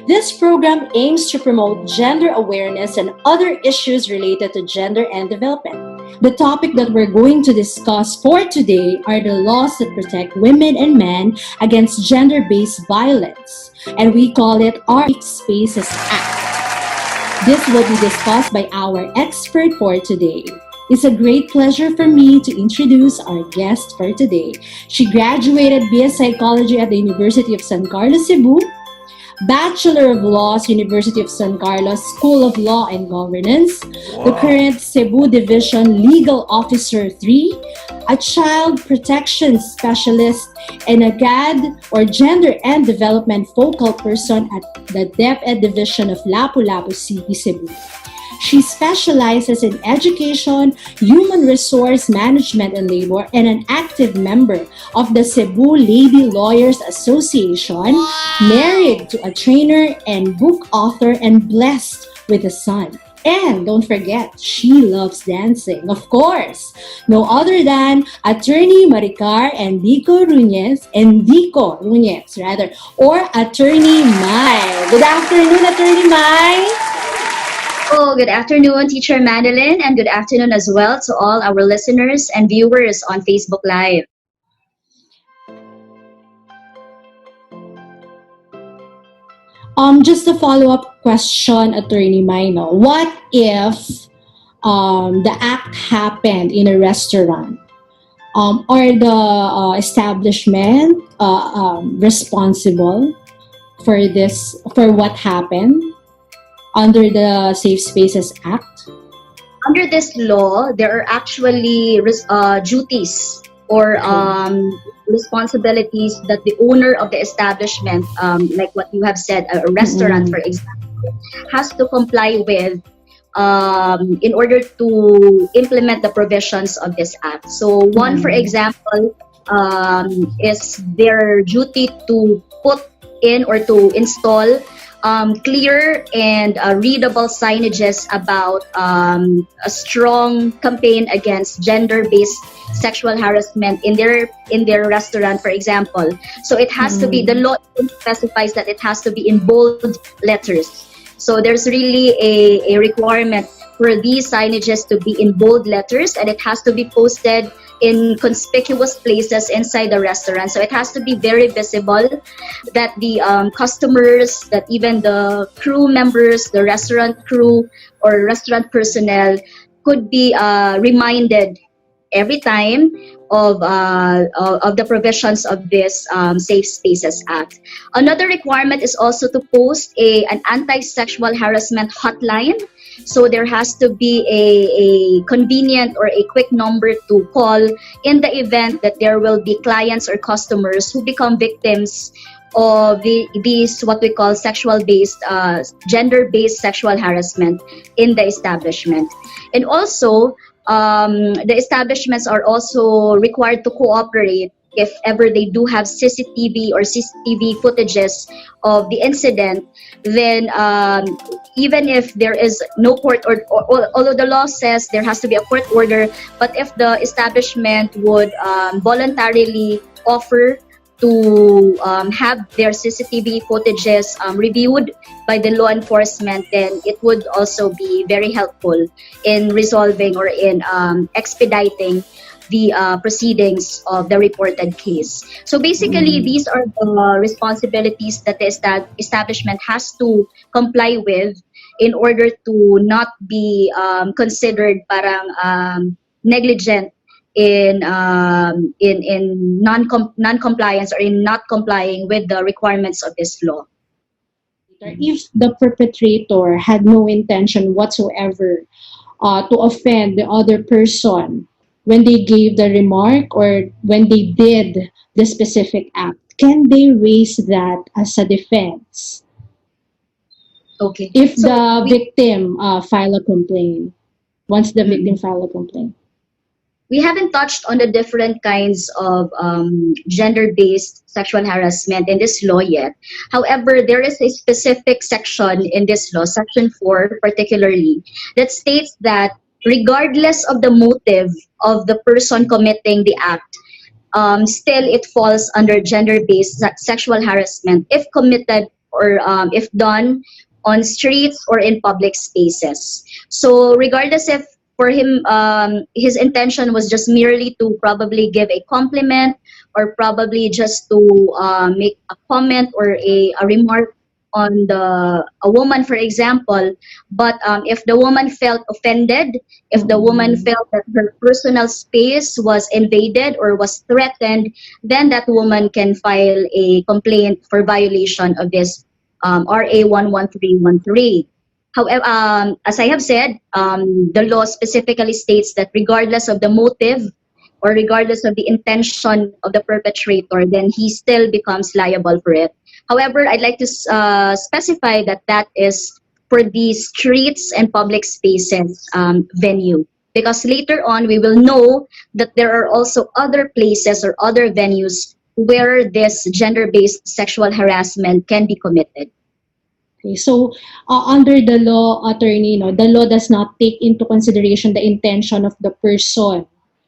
This program aims to promote gender awareness and other issues related to gender and development. The topic that we're going to discuss for today are the laws that protect women and men against gender-based violence, and we call it our Safe Spaces Act. This will be discussed by our expert for today. It's a great pleasure for me to introduce our guest for today. She graduated BS Psychology at the University of San Carlos, Cebu, Bachelor of Laws, University of San Carlos School of Law and Governance, the current Cebu Division Legal Officer 3, a Child Protection Specialist, and a GAD or Gender and Development Focal Person at the DepEd Division of Lapu-Lapu City, Cebu. She specializes in education, human resource management and labor, and an active member of the Cebu Lady Lawyers Association, married to a trainer and book author, and blessed with a son. And don't forget, she loves dancing, of course. No other than Attorney Maricar Endico Ruñez, or Attorney Mai. Good afternoon, Attorney Mai. Oh, good afternoon, Teacher Madeline, and good afternoon as well to all our listeners and viewers on Facebook Live. Just a follow-up question, Attorney Maino. What if the act happened in a restaurant? Are the establishment responsible for this, for what happened under the Safe Spaces Act? Under this law, there are actually duties or responsibilities that the owner of the establishment, like what you have said, a restaurant, for example, has to comply with in order to implement the provisions of this act. So one, for example, is their duty to put in or to install clear and readable signages about a strong campaign against gender-based sexual harassment in their restaurant, for example. So it has to be, the law specifies that it has to be in bold letters. So there's really a requirement for these signages to be in bold letters, and it has to be posted in conspicuous places inside the restaurant. So it has to be very visible that the customers, that even the crew members, the restaurant crew or restaurant personnel could be reminded every time of the provisions of this Safe Spaces Act. Another requirement is also to post an anti-sexual harassment hotline. So there has to be a convenient or a quick number to call in the event that there will be clients or customers who become victims of these what we call sexual-based, gender-based sexual harassment in the establishment. And also, the establishments are also required to cooperate if ever they do have CCTV or CCTV footages of the incident. Then even if there is no court or although the law says there has to be a court order, but if the establishment would voluntarily offer to have their CCTV footages reviewed by the law enforcement, then it would also be very helpful in resolving or in expediting the proceedings of the reported case. So basically, these are the responsibilities that the establishment has to comply with in order to not be considered parang negligent in non-compliance or in not complying with the requirements of this law. If the perpetrator had no intention whatsoever to offend the other person when they gave the remark or when they did the specific act, can they raise that as a defense? Okay. If the victim file a complaint, once the victim file a complaint. We haven't touched on the different kinds of gender-based sexual harassment in this law yet. However, there is a specific section in this law, Section 4 particularly, that states that regardless of the motive of the person committing the act, still it falls under gender-based sexual harassment if committed or if done on streets or in public spaces. So regardless if for him his intention was just merely to probably give a compliment or probably just to make a comment or a remark on a woman, for example. But if the woman felt offended, if the woman felt that her personal space was invaded or was threatened, then that woman can file a complaint for violation of this RA 11313. However, as I have said, the law specifically states that regardless of the motive or regardless of the intention of the perpetrator, then he still becomes liable for it. However, I'd like to specify that that is for the streets and public spaces venue. Because later on, we will know that there are also other places or other venues where this gender-based sexual harassment can be committed. Okay, so under the law, attorney, no, the law does not take into consideration the intention of the person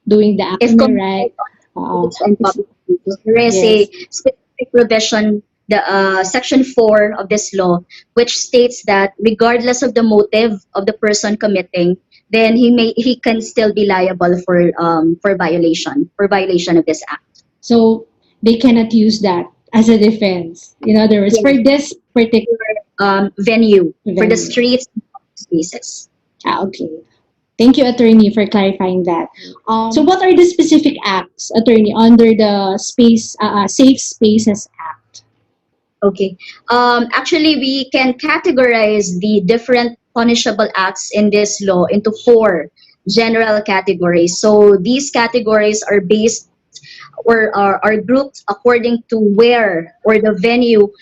doing the act. If Am I compared right? on streets and public spaces, there is a Yes. specific provision, the section 4 of this law, which states that regardless of the motive of the person committing, then he can still be liable for violation of this act. So they cannot use that as a defense. In other words, for Yes. this particular Venue for the venue. streets and public spaces. Okay. Thank you, attorney, for clarifying that. So what are the specific acts, attorney, under the Safe Spaces Act? Okay. Actually, we can categorize the different punishable acts in this law into 4 general categories. So these categories are based or are grouped according to where or the venue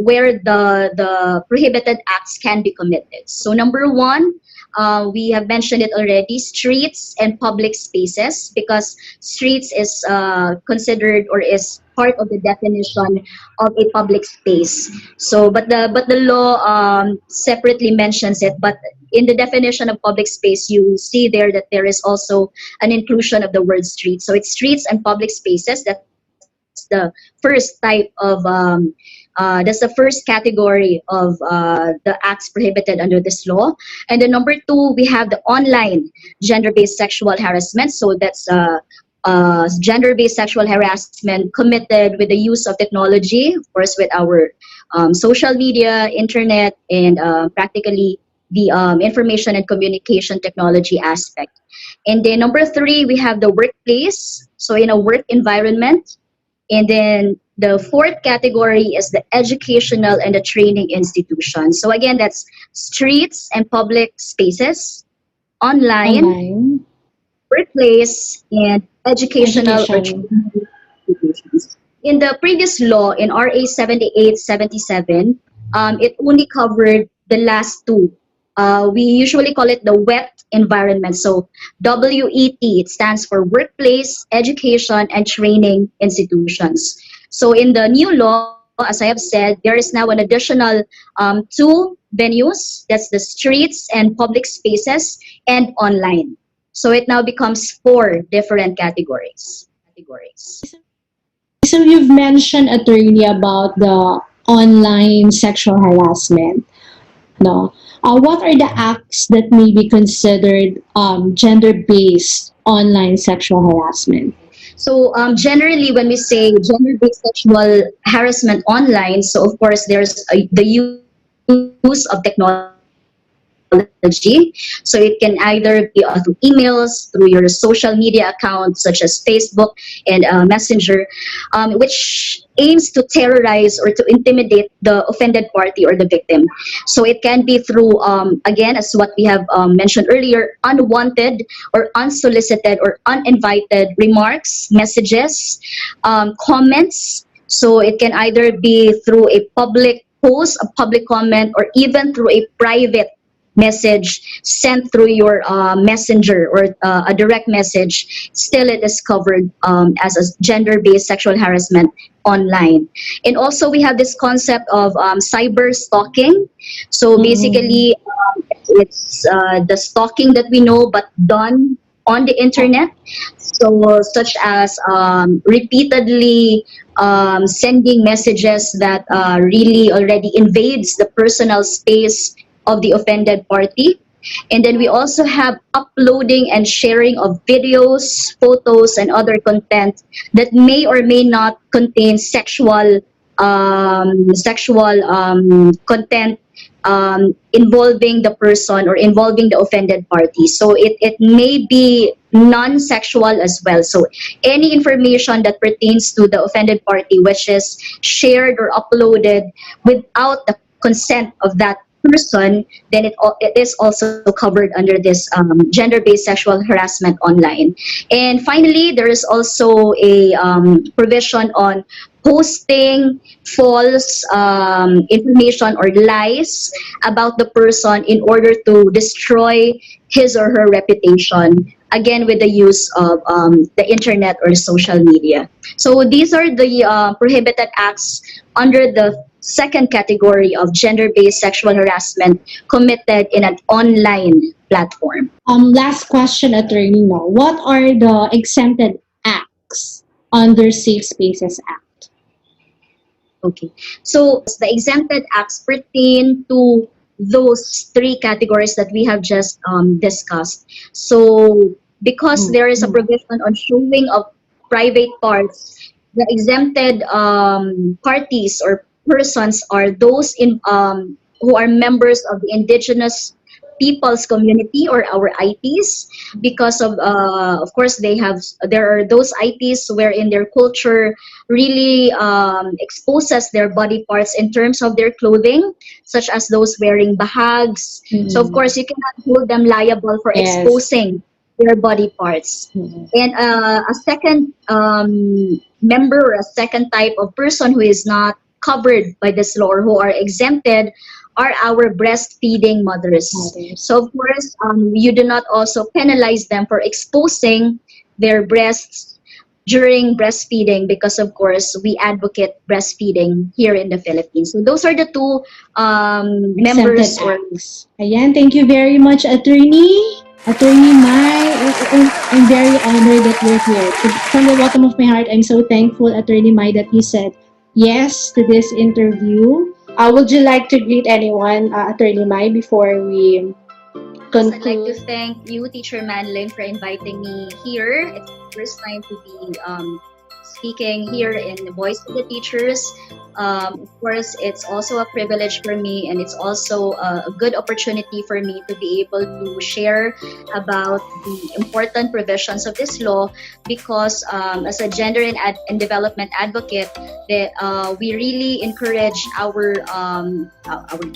where the prohibited acts can be committed. So number 1, we have mentioned it already, streets and public spaces, because streets is considered or is part of the definition of a public space. So, but the law separately mentions it. But in the definition of public space, you see there that there is also an inclusion of the word street. So it's streets and public spaces. That's the first type of that's the first category of the acts prohibited under this law. And then number 2, we have the online gender-based sexual harassment. So that's gender-based sexual harassment committed with the use of technology, of course, with our social media, internet, and practically the information and communication technology aspect. And then number 3, we have the workplace, so in a work environment. And then the 4th category is the educational and the training institutions. So again, that's streets and public spaces, online, workplace, and educational or Education. training institutions. In the previous law, in RA 7877, it only covered the last 2. We usually call it the wet environment. So WET, it stands for workplace, education, and training institutions. So in the new law, as I have said, there is now an additional 2 venues. That's the streets and public spaces and online. So it now becomes 4 different categories. So you've mentioned, attorney, about the online sexual harassment. No. What are the acts that may be considered gender-based online sexual harassment? So generally, when we say gender-based sexual harassment online, so of course there's the use of technology. So it can either be through emails, through your social media accounts such as Facebook and Messenger, which aims to terrorize or to intimidate the offended party or the victim. So it can be through, again, as what we have mentioned earlier, unwanted or unsolicited or uninvited remarks, messages, comments. So it can either be through a public post, a public comment, or even through a private message sent through your messenger or a direct message. Still it is covered as a gender-based sexual harassment online. And also we have this concept of cyber stalking. So basically it's the stalking that we know but done on the internet. So such as repeatedly sending messages that really already invades the personal space of the offended party. And then we also have uploading and sharing of videos, photos, and other content that may or may not contain sexual content involving the person or involving the offended party. So it may be non-sexual as well. So any information that pertains to the offended party which is shared or uploaded without the consent of that person, then it is also covered under this gender-based sexual harassment online. And finally, there is also a provision on posting false information or lies about the person in order to destroy his or her reputation, again with the use of the internet or social media. So these are the prohibited acts under the second category of gender-based sexual harassment committed in an online platform. Last question, Attorney No. What are the exempted acts under Safe Spaces Act? Okay. So the exempted acts pertain to those three categories that we have just discussed. So because there is a provision on showing of private parts, the exempted parties or persons are those who are members of the indigenous people's community or our IPs, because of course there are those IPs wherein their culture really exposes their body parts in terms of their clothing, such as those wearing bahags. So of course you cannot hold them liable for Yes. exposing their body parts. And a second member or a second type of person who is not covered by this law or who are exempted are our breastfeeding mothers. So of course, you do not also penalize them for exposing their breasts during breastfeeding, because of course we advocate breastfeeding here in the Philippines. So those are the two members. Ayan, thank you very much, Attorney Mai. I'm very honored that you're here. From the bottom of my heart, I'm so thankful, Attorney Mai, that you said yes to this interview. Would you like to greet anyone, Attorney Mai, before we conclude? I'd like to thank you, Teacher Manlyn, for inviting me here. It's the first time to be speaking here in the Voice of the Teachers. Of course, it's also a privilege for me, and it's also a good opportunity for me to be able to share about the important provisions of this law, because as a gender and development advocate, we really encourage our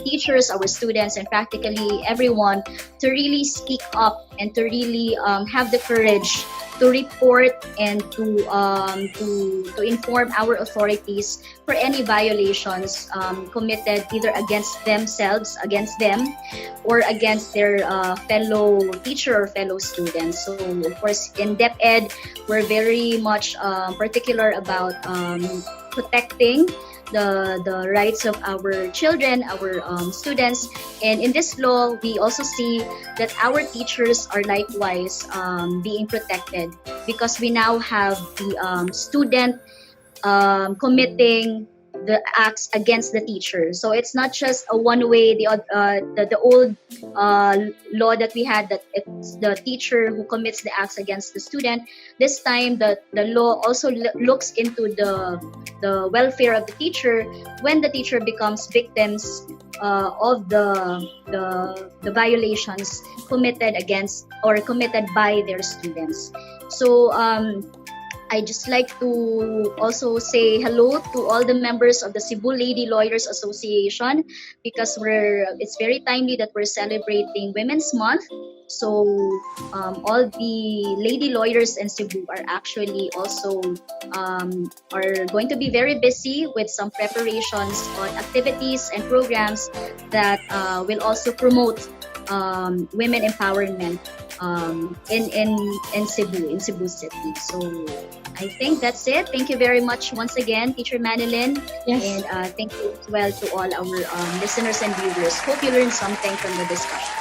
teachers, our students, and practically everyone to really speak up and to really have the courage to report and to inform our authorities for any violations committed either against themselves, against them, or against their fellow teacher or fellow students. So of course in DepEd, we're very much particular about protecting the rights of our children, our students. And in this law, we also see that our teachers are likewise being protected, because we now have the student committing the acts against the teacher. So it's not just a one-way, the old law that we had, that it's the teacher who commits the acts against the student. This time, the law also looks into the welfare of the teacher when the teacher becomes victims of the violations committed against or committed by their students. So I just like to also say hello to all the members of the Cebu Lady Lawyers Association, because it's very timely that we're celebrating Women's Month. So all the lady lawyers in Cebu are actually also are going to be very busy with some preparations on activities and programs that will also promote women empowerment in Cebu City. So I think that's it. Thank you very much once again, Teacher Manilyn. Yes. And thank you as well to all our listeners and viewers. Hope you learned something from the discussion.